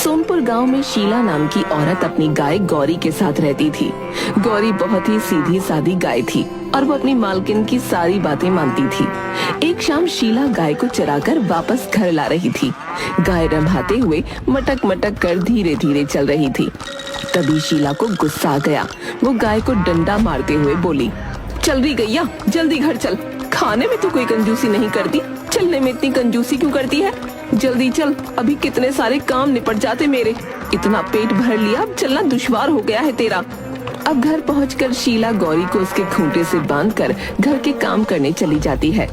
सोनपुर गांव में शीला नाम की औरत अपनी गाय गौरी के साथ रहती थी। गौरी बहुत ही सीधी सादी गाय थी और वो अपनी मालकिन की सारी बातें मानती थी। एक शाम शीला गाय को चराकर वापस घर ला रही थी। गाय रंभाते हुए मटक मटक कर धीरे धीरे चल रही थी। तभी शीला को गुस्सा आ गया। वो गाय को डंडा मारते हुए बोली, चल रही गैया, जल्दी घर चल। खाने में तो कोई कंजूसी नहीं करती, चलने में इतनी कंजूसी क्यों करती है? जल्दी चल, अभी कितने सारे काम निपट जाते मेरे। इतना पेट भर लिया, अब चलना दुश्वार हो गया है तेरा। अब घर पहुंचकर शीला गौरी को उसके खूंटे से बांधकर घर के काम करने चली जाती है।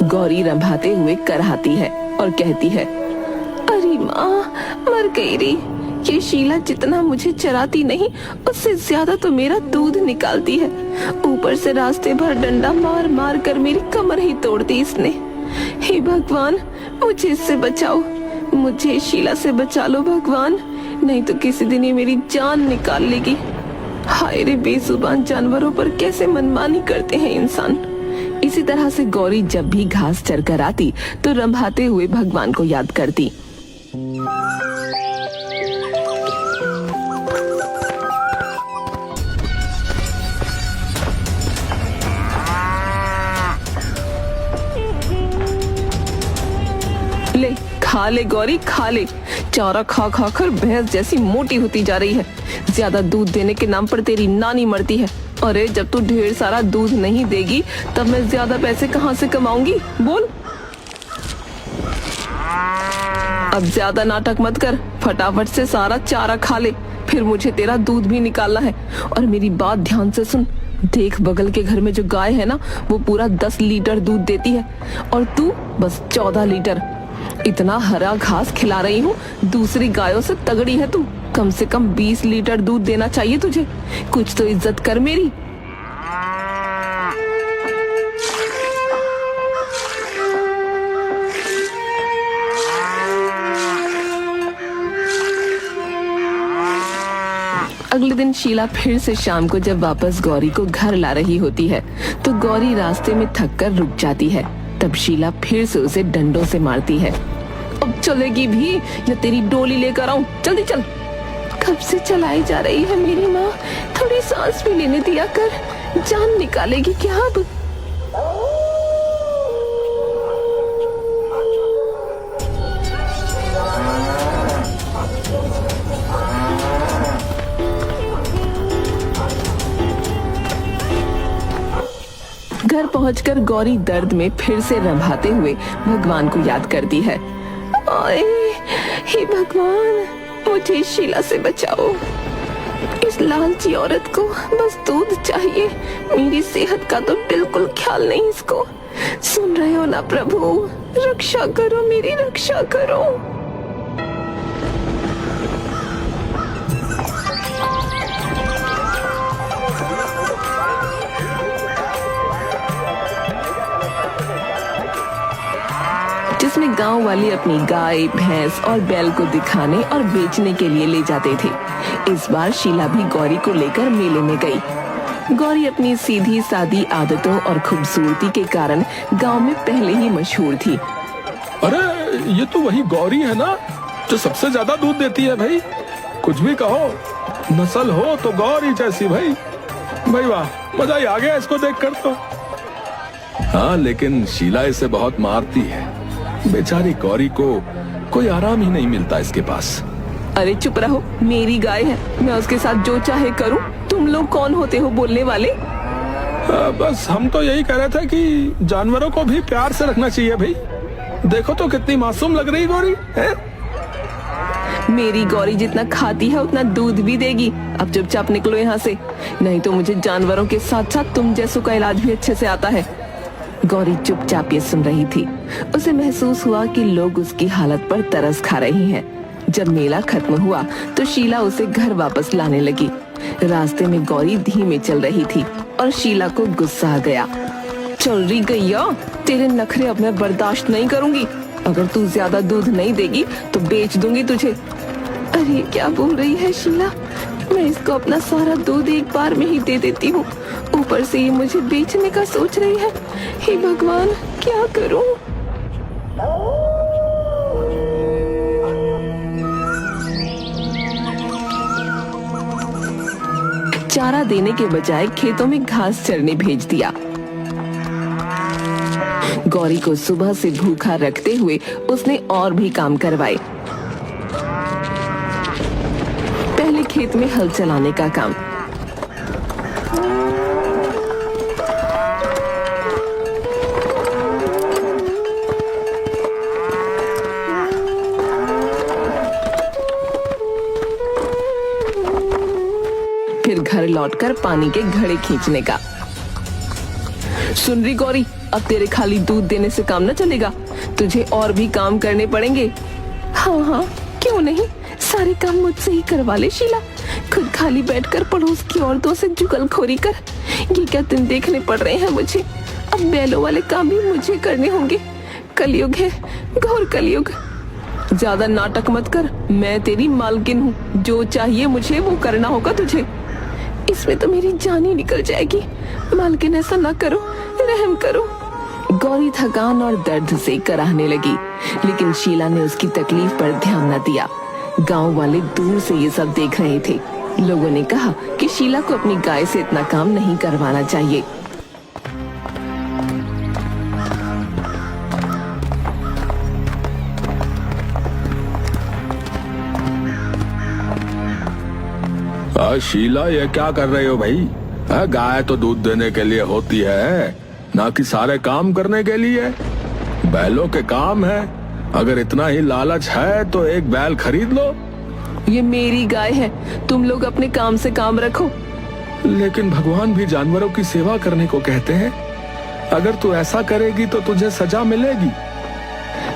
गौरी रंभाते हुए करहाती है और कहती है, अरे माँ, मर गई री। ये शीला जितना मुझे चराती नहीं, उससे ज्यादा तो मेरा दूध निकालती है। ऊपर से रास्ते भर डंडा मार मार कर मेरी कमर ही तोड़ दी इसने। हे भगवान, मुझे इससे बचाओ, मुझे शीला से बचा लो भगवान, नहीं तो किसी दिन ये मेरी जान निकाल लेगी। हाय रे, बेजुबान जानवरों पर कैसे मनमानी करते हैं इंसान। इसी तरह से गौरी जब भी घास चरकर आती तो रंभाते हुए भगवान को याद करती। ले खा ले गौरी, खा ले। चारा खा खा कर भैंस जैसी मोटी होती जा रही है। ज्यादा दूध देने के नाम पर तेरी नानी मरती है। अरे जब तू ढेर सारा दूध नहीं देगी तब मैं ज्यादा पैसे कहाँ से कमाऊंगी, बोल। अब ज्यादा नाटक मत कर, फटाफट से सारा चारा खा ले, फिर मुझे तेरा दूध भी निकालना है। और मेरी बात ध्यान से सुन, देख बगल के घर में जो गाय है ना, वो पूरा 10 लीटर दूध देती है और तू बस 14 लीटर। इतना हरा घास खिला रही हूँ, दूसरी गायों से तगड़ी है तू। कम से कम 20 लीटर दूध देना चाहिए तुझे। कुछ तो इज्जत कर मेरी। अगले दिन शीला फिर से शाम को जब वापस गौरी को घर ला रही होती है तो गौरी रास्ते में थक कर रुक जाती है। तब शीला फिर से उसे डंडों से मारती है। अब चलेगी भी या तेरी डोली लेकर आऊं? जल्दी चल। कब से चलाई जा रही है मेरी माँ, थोड़ी सांस भी लेने दिया कर। जान निकालेगी क्या अब? घर पहुंचकर गौरी दर्द में फिर से रंभाते हुए भगवान को याद करती है। ओए, हे भगवान, मुझे शीला से बचाओ। इस लालची औरत को बस दूध चाहिए, मेरी सेहत का तो बिल्कुल ख्याल नहीं इसको। सुन रहे हो ना प्रभु, रक्षा करो, मेरी रक्षा करो। जिसमें गांव वाले अपनी गाय, भैंस और बैल को दिखाने और बेचने के लिए ले जाते थे। इस बार शीला भी गौरी को लेकर मेले में गई। गौरी अपनी सीधी सादी आदतों और खूबसूरती के कारण गांव में पहले ही मशहूर थी। अरे ये तो वही गौरी है ना, जो सबसे ज्यादा दूध देती है भाई। कुछ भी कहो, नस्ल हो तो गौरी जैसी भाई। भाई वाह, मजा ही आ गया इसको देखकर तो। हाँ, लेकिन शीला इसे बहुत मारती है। बेचारी गौरी को कोई आराम ही नहीं मिलता इसके पास। अरे चुप रहो, मेरी गाय है, मैं उसके साथ जो चाहे करूं। तुम लोग कौन होते हो बोलने वाले? बस हम तो यही कह रहे थे कि जानवरों को भी प्यार से रखना चाहिए भाई। देखो तो कितनी मासूम लग रही गौरी है। मेरी गौरी जितना खाती है उतना दूध भी देगी। अब चुपचाप निकलो यहाँ से, नहीं तो मुझे जानवरों के साथ साथ तुम जैसों का इलाज भी अच्छे से आता है। गौरी चुपचाप ये सुन रही थी। उसे महसूस हुआ कि लोग उसकी हालत पर तरस खा रहे हैं। जब मेला खत्म हुआ तो शीला उसे घर वापस लाने लगी। रास्ते में गौरी धीमे चल रही थी और शीला को गुस्सा आ गया। चल रही गैया, तेरे नखरे अब मैं बर्दाश्त नहीं करूंगी। अगर तू ज्यादा दूध नहीं देगी तो बेच दूंगी तुझे। अरे क्या बोल रही है शीला, मैं इसको अपना सारा दूध एक बार में ही दे देती हूँ, ऊपर से ये मुझे बेचने का सोच रही है। हे भगवान, क्या करूँ? चारा देने के बजाय खेतों में घास चरने भेज दिया। गौरी को सुबह से भूखा रखते हुए उसने और भी काम करवाए। पहले खेत में हल चलाने का काम, फिर घर लौटकर पानी के घड़े खींचने का। सुन रही गौरी, अब तेरे खाली दूध देने से काम न चलेगा, तुझे और भी काम करने पड़ेंगे। हाँ हाँ, क्यों नहीं, सारे काम मुझसे ही करवा ले शीला। खुद खाली बैठकर पड़ोस की औरतों से जुगलखोरी कर। ये क्या दिन देखने पड़ रहे हैं मुझे। अब बैलों वाले काम भी मुझे करने होंगे। कलयुग है, घोर कलयुग। ज्यादा नाटक मत कर, मैं तेरी मालकिन हूँ, जो चाहिए मुझे वो करना होगा तुझे। इसमें तो मेरी जान ही निकल जाएगी। मालकिन ऐसा ना करो, रहम करो। गौरी थकान और दर्द से कराहने लगी, लेकिन शीला ने उसकी तकलीफ पर ध्यान न दिया। गांव वाले दूर से ये सब देख रहे थे। लोगों ने कहा कि शीला को अपनी गाय से इतना काम नहीं करवाना चाहिए। शीला, ये क्या कर रहे हो भाई? गाय तो दूध देने के लिए होती है, ना कि सारे काम करने के लिए। बैलों के काम है। अगर इतना ही लालच है तो एक बैल खरीद लो। ये मेरी गाय है, तुम लोग अपने काम से काम रखो। लेकिन भगवान भी जानवरों की सेवा करने को कहते हैं। अगर तू ऐसा करेगी तो तुझे सजा मिलेगी।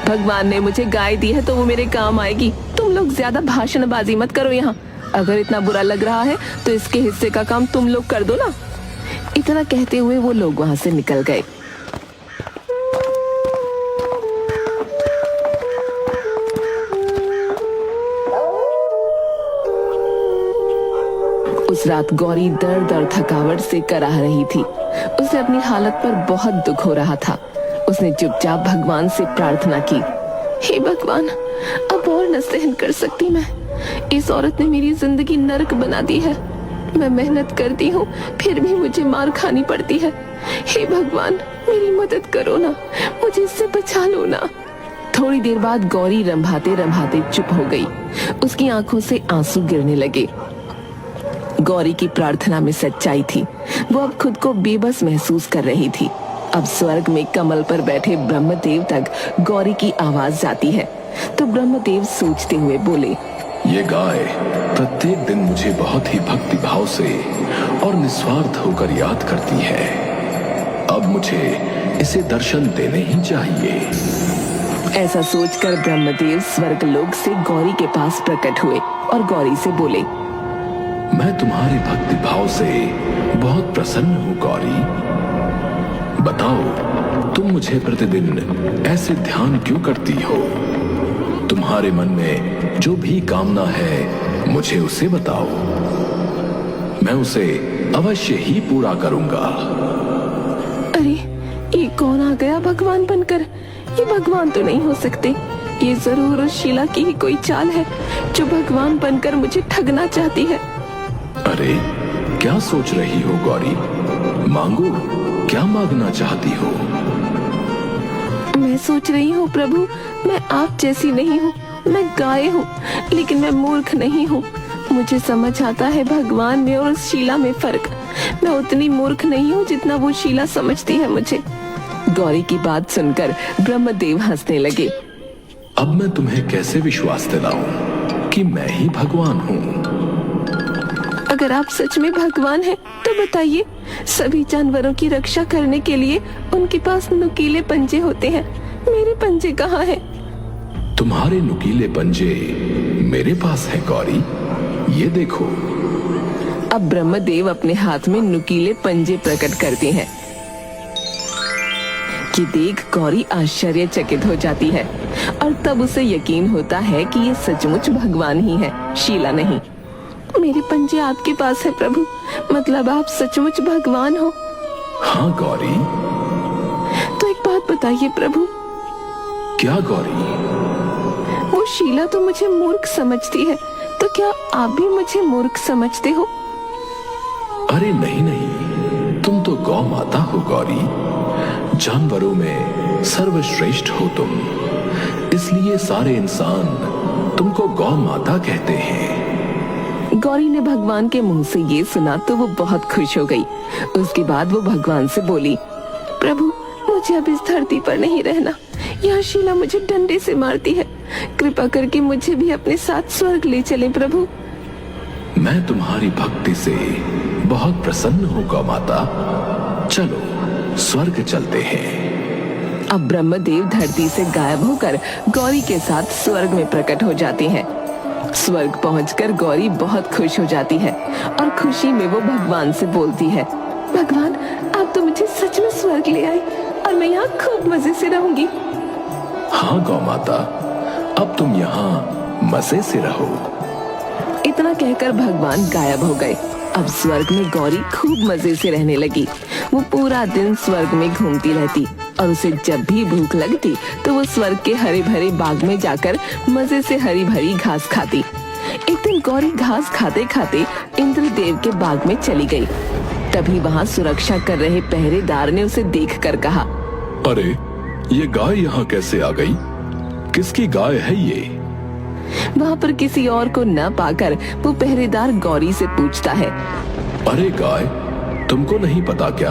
भगवान ने मुझे गाय दी है तो वो मेरे काम आएगी। तुम लोग ज्यादा भाषणबाजी मत करो यहाँ। अगर इतना बुरा लग रहा है तो इसके हिस्से का काम तुम लोग कर दो ना। इतना कहते हुए वो लोग वहां से निकल गए। उस रात गौरी दर्द और थकावट से कराह रही थी। उसे अपनी हालत पर बहुत दुख हो रहा था। उसने चुपचाप भगवान से प्रार्थना की, हे भगवान, अब और न सहन कर सकती मैं। इस औरत ने मेरी जिंदगी नरक बना दी है। मैं मेहनत करती हूँ फिर भी मुझे मार खानी पड़ती है। हे भगवान, मेरी मदद करो ना, मुझे इससे बचा लो ना। थोड़ी देर बाद गौरी रंभाते रंभाते चुप हो गई। उसकी आंखों से आंसू गिरने लगे। गौरी की प्रार्थना में सच्चाई थी। वो अब खुद को बेबस महसूस कर रही थी। अब स्वर्ग में कमल पर बैठे ब्रह्मदेव तक गौरी की आवाज जाती है। तो ब्रह्मदेव सोचते हुए बोले, ये गाय प्रत्येक दिन मुझे बहुत ही भक्ति भाव से और निस्वार्थ होकर याद करती है। अब मुझे इसे दर्शन देने ही चाहिए। ऐसा सोचकर ब्रह्मदेव स्वर्गलोक से गौरी के पास प्रकट हुए और गौरी से बोले, मैं तुम्हारे भक्ति भाव से बहुत प्रसन्न हूँ गौरी। बताओ, तुम मुझे प्रतिदिन ऐसे ध्यान क्यों करती हो? तुम्हारे मन में जो भी कामना है मुझे उसे बताओ, मैं उसे अवश्य ही पूरा करूंगा। अरे, ये कौन आ गया भगवान बनकर? ये भगवान तो नहीं हो सकते। ये जरूर उस शीला की ही कोई चाल है जो भगवान बनकर मुझे ठगना चाहती है। अरे, क्या सोच रही हो गौरी? मांगो, क्या मांगना चाहती हो? मैं सोच रही हूँ प्रभु, मैं आप जैसी नहीं हूँ। मैं गाय हूँ, लेकिन मैं मूर्ख नहीं हूँ। मुझे समझ आता है भगवान में और उस शीला में फर्क। मैं उतनी मूर्ख नहीं हूँ जितना वो शीला समझती है मुझे। गौरी की बात सुनकर ब्रह्मदेव हंसने लगे। अब मैं तुम्हें कैसे विश्वास दिलाऊं कि मैं ही भगवान हूँ? अगर आप सच में भगवान हैं, तो बताइए, सभी जानवरों की रक्षा करने के लिए उनके पास नुकीले पंजे होते हैं। मेरे पंजे कहाँ हैं? तुम्हारे नुकीले पंजे मेरे पास हैं गौरी, ये देखो। अब ब्रह्मदेव अपने हाथ में नुकीले पंजे प्रकट करते हैं कि देख गौरी आश्चर्यचकित हो जाती है और तब उसे यकीन होता है कि ये सचमुच भगवान ही है, शीला नहीं। मेरे पंजे आपके पास है प्रभु, मतलब आप सचमुच भगवान हो। हाँ गौरी। तो एक बात बताइए प्रभु। क्या गौरी? वो शीला तो मुझे मूर्ख समझती है, तो क्या आप भी मुझे मूर्ख समझते हो? अरे नहीं नहीं, तुम तो गौ माता हो गौरी। जानवरों में सर्वश्रेष्ठ हो तुम, इसलिए सारे इंसान तुमको गौ माता कहते हैं। गौरी ने भगवान के मुंह से ये सुना तो वो बहुत खुश हो गई। उसके बाद वो भगवान से बोली, प्रभु मुझे अब इस धरती पर नहीं रहना, यहाँ शीला मुझे डंडे से मारती है, कृपा करके मुझे भी अपने साथ स्वर्ग ले चले प्रभु। मैं तुम्हारी भक्ति से बहुत प्रसन्न हूँ गौ माता, चलो स्वर्ग चलते हैं। अब ब्रह्मदेव धरती से गायब होकर गौरी के साथ स्वर्ग में प्रकट हो जाते हैं। स्वर्ग पहुंचकर गौरी बहुत खुश हो जाती है और खुशी में वो भगवान से बोलती है, भगवान आप तो मुझे सच में स्वर्ग ले आए और मैं यहाँ खूब मजे से रहूंगी। हाँ गौ माता, अब तुम यहाँ मजे से रहो। इतना कहकर भगवान गायब हो गए। अब स्वर्ग में गौरी खूब मजे से रहने लगी। वो पूरा दिन स्वर्ग में घूमती रहती और उसे जब भी भूख लगती तो वो स्वर्ग के हरे भरे बाग में जाकर मजे से हरी भरी घास खाती। एक दिन गौरी घास खाते खाते इंद्रदेव के बाग में चली गई। तभी वहाँ सुरक्षा कर रहे पहरेदार ने उसे देखकर कहा, अरे ये गाय यहाँ कैसे आ गई? किसकी गाय है ये? वहाँ पर किसी और को न पाकर वो पहरेदार गौरी से पूछता है, अरे गाय, तुमको नहीं पता क्या?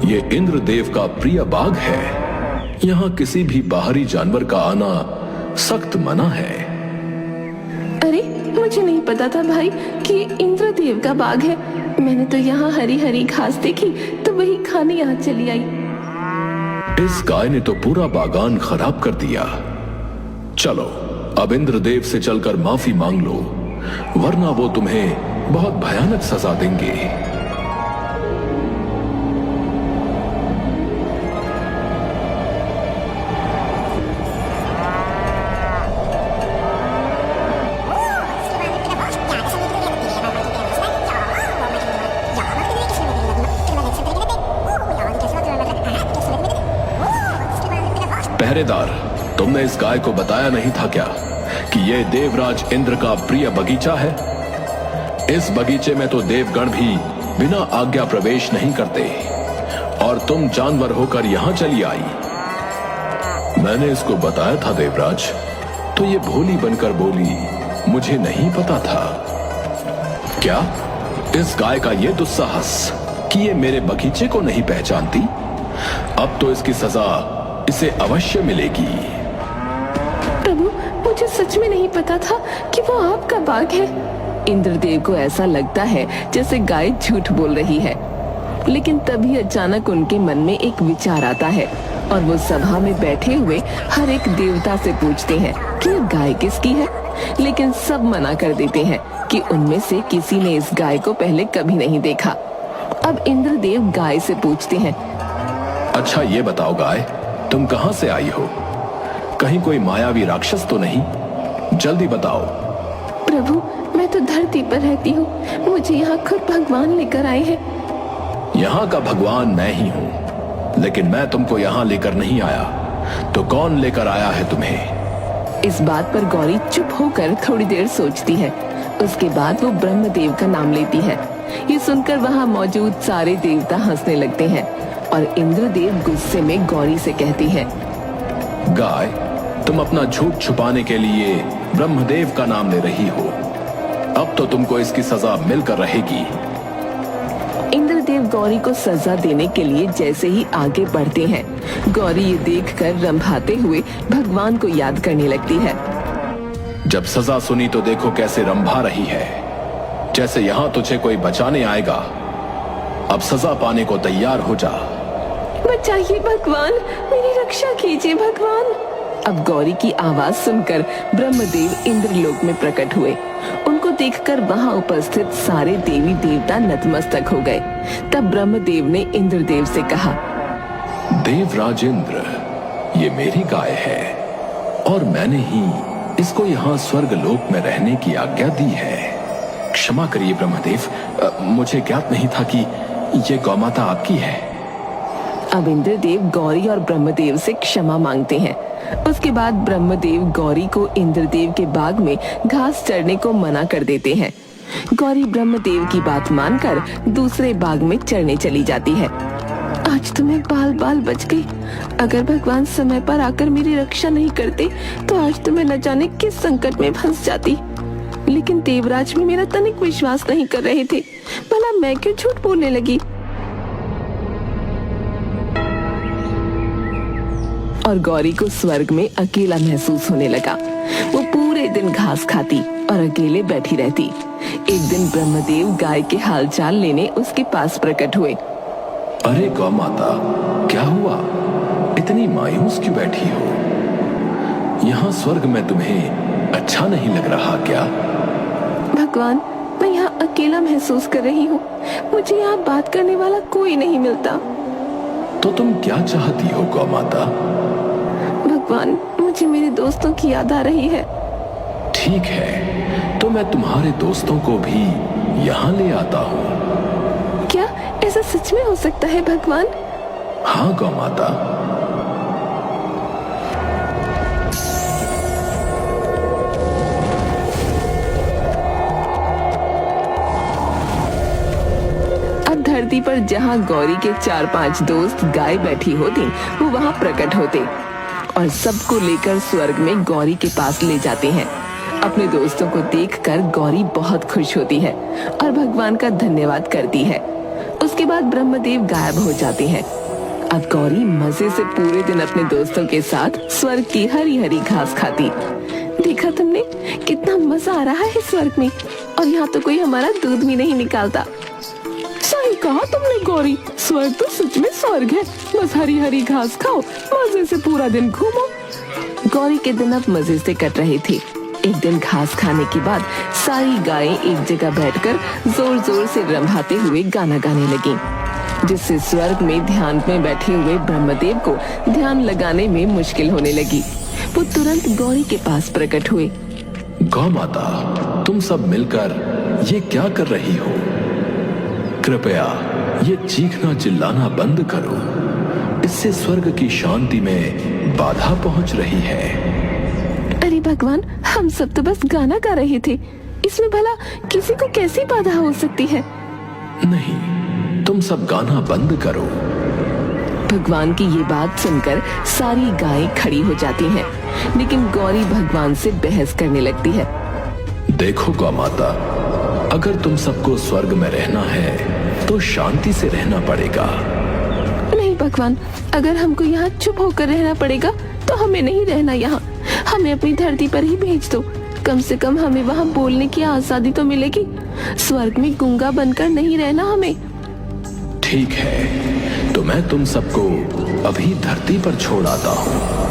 ये इंद्रदेव का प्रिय बाग है। यहाँ किसी भी बाहरी जानवर का आना सख्त मना है। अरे मुझे नहीं पता था भाई कि इंद्रदेव का बाग है। मैंने तो यहाँ हरी हरी घास देखी तो वही खाने यहाँ चली आई। इस गाय ने तो पूरा बागान खराब कर दिया। चलो अब इंद्रदेव से चलकर माफी मांग लो, वरना वो तुम्हें बहुत भयानक सजा देंगे। पहरेदार, तुमने इस गाय को बताया नहीं था क्या कि यह देवराज इंद्र का प्रिय बगीचा है? इस बगीचे में तो देवगण भी बिना आज्ञा प्रवेश नहीं करते और तुम जानवर होकर यहां चली आई। मैंने इसको बताया था देवराज, तो ये भोली बनकर बोली मुझे नहीं पता था। क्या इस गाय का ये दुस्साहस कि ये मेरे बगीचे को नहीं पहचानती? अब तो इसकी सजा इसे अवश्य मिलेगी। प्रभु मुझे सच में नहीं पता था कि वो आपका बाग है। इंद्रदेव को ऐसा लगता है जैसे गाय झूठ बोल रही है, लेकिन तभी अचानक उनके मन में एक विचार आता है और वो सभा में बैठे हुए हर एक देवता से पूछते हैं कि ये गाय किसकी है, लेकिन सब मना कर देते हैं कि उनमें से किसी ने इस गाय को पहले कभी नहीं देखा। अब इंद्रदेव गाय से पूछते हैं, अच्छा ये बताओ गाय, तुम कहां से आई हो? कहीं कोई मायावी राक्षस तो नहीं? जल्दी बताओ। प्रभु मैं तो धरती पर रहती हूँ, मुझे यहाँ खुद भगवान लेकर आए हैं। यहाँ का भगवान मैं ही हूँ, लेकिन मैं तुमको यहाँ लेकर नहीं आया, तो कौन लेकर आया है तुम्हें? इस बात पर गौरी चुप होकर थोड़ी देर सोचती है। उसके बाद वो ब्रह्मदेव का नाम लेती है। ये सुनकर वहाँ मौजूद सारे देवता हंसने लगते हैं और इंद्रदेव गुस्से में गौरी से कहती है, गाय, तुम अपना झूठ छुपाने के लिए ब्रह्मदेव का नाम ले रही हो। अब तो तुमको इसकी सजा मिलकर रहेगी। इंद्रदेव गौरी को सजा देने के लिए जैसे ही आगे बढ़ते हैं, गौरी ये देखकर रंभाते हुए भगवान को याद करने लगती है। जब सजा सुनी तो देखो कैसे रंभा रही है, जैसे यहाँ तुझे कोई बचाने आएगा। अब सजा पाने को तैयार हो जा। बचाइए भगवान, मेरी रक्षा कीजिए भगवान। अब गौरी की आवाज सुनकर ब्रह्मदेव इंद्रलोक में प्रकट हुए। उनको देखकर वहां उपस्थित सारे देवी देवता नतमस्तक हो गए। तब ब्रह्मदेव ने इंद्रदेव से कहा, देवराज इंद्र, ये मेरी गाय है और मैंने ही इसको यहाँ स्वर्ग लोक में रहने की आज्ञा दी है। क्षमा करिए ब्रह्मदेव, मुझे ज्ञात नहीं था कि ये गौमाता आपकी है। अब इंद्रदेव गौरी और ब्रह्मदेव से क्षमा मांगते हैं। उसके बाद ब्रह्मदेव गौरी को इंद्रदेव के बाग में घास चरने को मना कर देते हैं। गौरी ब्रह्मदेव की बात मानकर दूसरे बाग में चढ़ने चली जाती है। आज तो मैं बाल बाल बच गई। अगर भगवान समय पर आकर मेरी रक्षा नहीं करते तो आज तो मैं न जाने किस संकट में फंस जाती। लेकिन देवराज भी मेरा तनिक विश्वास नहीं कर रहे थे। भला मैं क्यों झूठ बोलने लगी। और गौरी को स्वर्ग में अकेला महसूस होने लगा। वो पूरे दिन घास खाती और अकेले बैठी रहती। एक दिन ब्रह्मदेव गाय के हालचाल लेने उसके पास प्रकट हुए। अरे गौ माता, क्या हुआ? इतनी मायूस क्यों बैठी हो? यहाँ स्वर्ग में तुम्हें अच्छा नहीं लग रहा क्या? भगवान, मैं यहाँ अकेला महसूस कर रही हूँ। मुझे यहाँ बात करने वाला कोई नहीं मिलता। तो तुम क्या चाहती हो गौ माता? भगवान, मुझे मेरे दोस्तों की याद आ रही है। ठीक है, तो मैं तुम्हारे दोस्तों को भी यहाँ ले आता हूँ। क्या ऐसा सच में हो सकता है भगवान? हाँ गौ माता। अब धरती पर जहाँ गौरी के 4-5 दोस्त गाय बैठी होती, वो वहाँ प्रकट होते और सबको लेकर स्वर्ग में गौरी के पास ले जाते हैं। अपने दोस्तों को देखकर गौरी बहुत खुश होती है और भगवान का धन्यवाद करती है। उसके बाद ब्रह्मदेव गायब हो जाते हैं। अब गौरी मजे से पूरे दिन अपने दोस्तों के साथ स्वर्ग की हरी हरी घास खाती। देखा तुमने, कितना मजा आ रहा है स्वर्ग में। और यहाँ तो कोई हमारा दूध भी नहीं निकालता। सही कहा तुमने गौरी, स्वर्ग तो सच में स्वर्ग है। बस हरी हरी घास खाओ, मजे से पूरा दिन घूमो। गौरी के दिन अब मजे से कट रहे थे। एक दिन घास खाने के बाद सारी गायें एक जगह बैठकर जोर जोर से रंभाते हुए गाना गाने लगी, जिससे स्वर्ग में ध्यान में बैठे हुए ब्रह्मदेव को ध्यान लगाने में मुश्किल होने लगी। वो तुरंत गौरी के पास प्रकट हुए। गौ माता, तुम सब मिलकर ये क्या कर रही हो? कृपया ये चीखना चिल्लाना बंद करो। इससे स्वर्ग की शांति में बाधा पहुंच रही है। अरे भगवान, हम सब तो बस गाना गा रहे थे। इसमें भला किसी को कैसी बाधा हो सकती है? नहीं, तुम सब गाना बंद करो। भगवान की ये बात सुनकर सारी गायें खड़ी हो जाती हैं, लेकिन गौरी भगवान से बहस करने लगती है। देखो गौ माता, अगर तुम सबको स्वर्ग में रहना है तो शांति से रहना पड़ेगा। नहीं भगवान, अगर हमको यहाँ चुप होकर रहना पड़ेगा तो हमें नहीं रहना यहाँ। हमें अपनी धरती पर ही भेज दो। कम से कम हमें वहाँ बोलने की आजादी तो मिलेगी। स्वर्ग में गूंगा बनकर नहीं रहना हमें। ठीक है, तो मैं तुम सबको अभी धरती पर छोड़ आता हूँ।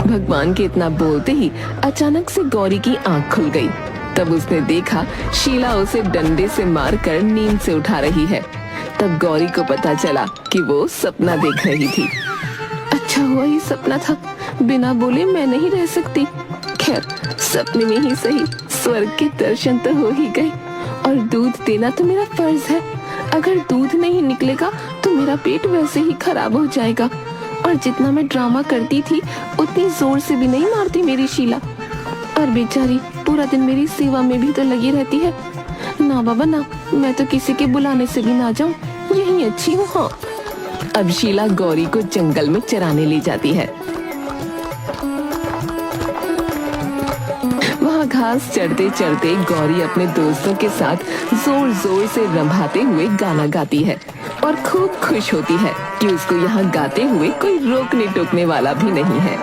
भगवान के इतना बोलते ही अचानक से गौरी की आंख खुल गई। तब उसने देखा शीला उसे डंडे से मारकर नींद से उठा रही है। तब गौरी को पता चला कि वो सपना देख रही थी। अच्छा हुआ ये सपना था, बिना बोले मैं नहीं रह सकती। खैर, सपने में ही सही, स्वर्ग के दर्शन तो हो ही गए। और दूध देना तो मेरा फर्ज है। अगर दूध नहीं निकलेगा तो मेरा पेट वैसे ही खराब हो जाएगा। और जितना मैं ड्रामा करती थी उतनी जोर से भी नहीं मारती मेरी शीला। और बेचारी पूरा दिन मेरी सेवा में भी तो लगी रहती है। ना बाबा ना, मैं तो किसी के बुलाने से भी ना जाऊं, यही अच्छी हूँ। हाँ। अब शीला गौरी को जंगल में चराने ले जाती है। वहाँ घास चढ़ते चढ़ते गौरी अपने दोस्तों के साथ जोर जोर से रंभाते हुए गाना गाती है और खूब खुश होती है कि उसको यहाँ गाते हुए कोई रोकने टोकने वाला भी नहीं है।